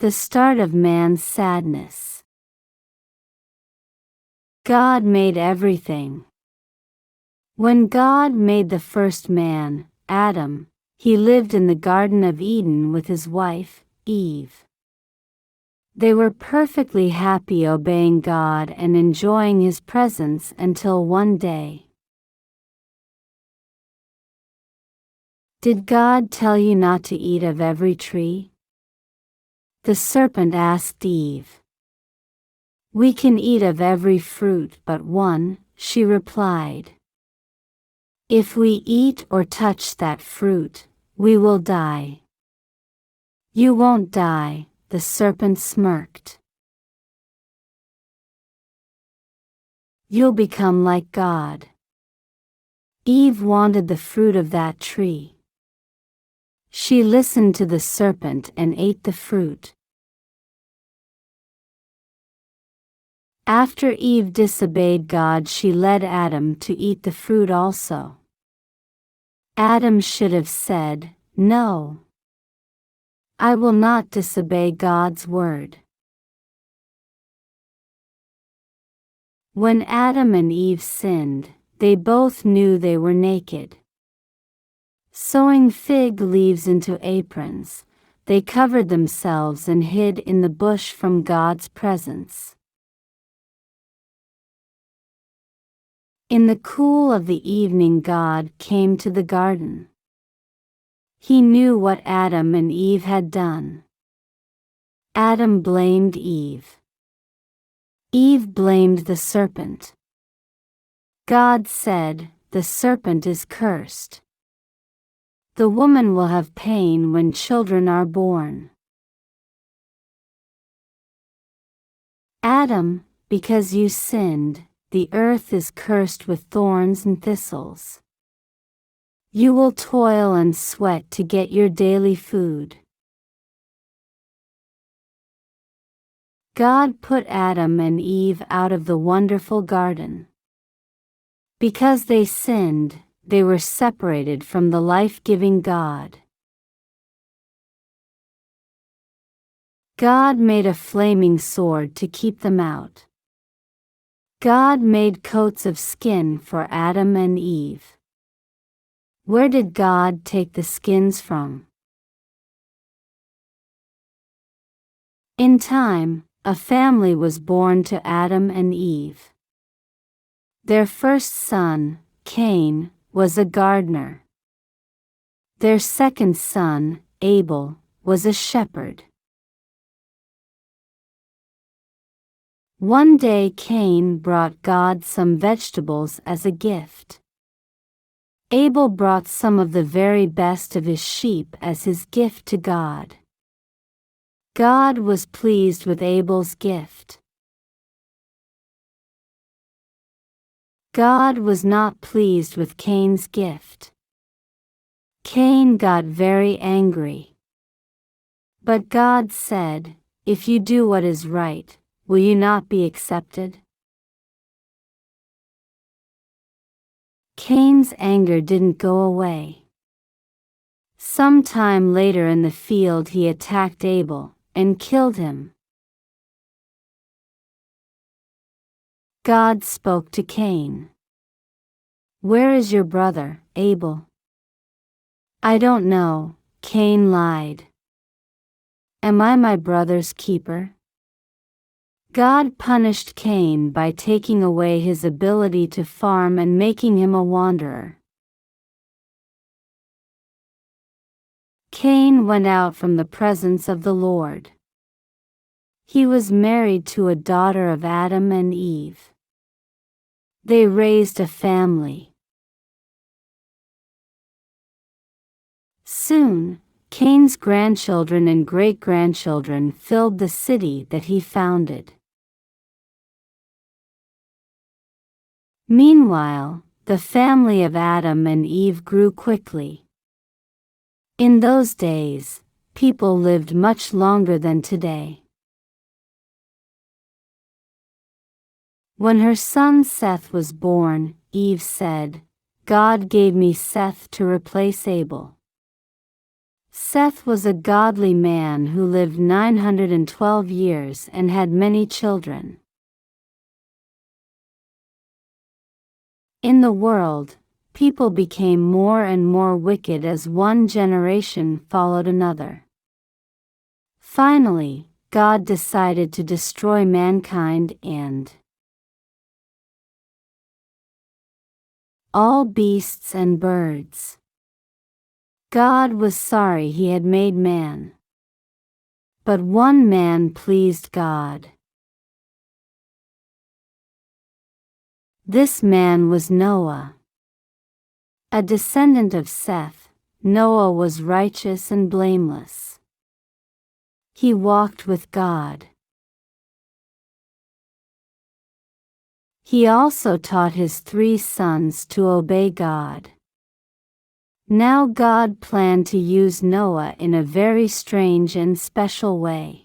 The start of man's sadness. God made everything. When God made the first man, Adam, he lived in the Garden of Eden with his wife, Eve. They were perfectly happy obeying God and enjoying His presence until one day. Did God tell you not to eat of every tree? The serpent asked Eve. We can eat of every fruit but one, she replied. If we eat or touch that fruit, we will die. You won't die, the serpent smirked. You'll become like God. Eve wanted the fruit of that tree. She listened to the serpent and ate the fruit. After Eve disobeyed God, she led Adam to eat the fruit also. Adam should have said, "No. I will not disobey God's word." When Adam and Eve sinned, they both knew they were naked. Sewing fig leaves into aprons, they covered themselves and hid in the bush from God's presence. In the cool of the evening, God came to the garden. He knew what Adam and Eve had done. Adam blamed Eve. Eve blamed the serpent. God said, "The serpent is cursed. The woman will have pain when children are born." Adam, because you sinned, the earth is cursed with thorns and thistles. You will toil and sweat to get your daily food. God put Adam and Eve out of the wonderful garden. Because they sinned, they were separated from the life-giving God. God made a flaming sword to keep them out. God made coats of skin for Adam and Eve. Where did God take the skins from? In time, a family was born to Adam and Eve. Their first son, Cain, was a gardener. Their second son, Abel, was a shepherd. One day Cain brought God some vegetables as a gift. Abel brought some of the very best of his sheep as his gift to God. God was pleased with Abel's gift. God was not pleased with Cain's gift. Cain got very angry. But God said, "If you do what is right, will you not be accepted?" Cain's anger didn't go away. Some time later in the field he attacked Abel and killed him. God spoke to Cain. "Where is your brother, Abel?" "I don't know," Cain lied. "Am I my brother's keeper?" God punished Cain by taking away his ability to farm and making him a wanderer. Cain went out from the presence of the Lord. He was married to a daughter of Adam and Eve. They raised a family. Soon, Cain's grandchildren and great-grandchildren filled the city that he founded. Meanwhile, the family of Adam and Eve grew quickly. In those days, people lived much longer than today. When her son Seth was born, Eve said, "God gave me Seth to replace Abel." Seth was a godly man who lived 912 years and had many children. In the world, people became more and more wicked as one generation followed another. Finally, God decided to destroy mankind and all beasts and birds. God was sorry he had made man. But one man pleased God. This man was Noah. A descendant of Seth, Noah was righteous and blameless. He walked with God. He also taught his 3 sons to obey God. Now God planned to use Noah in a very strange and special way.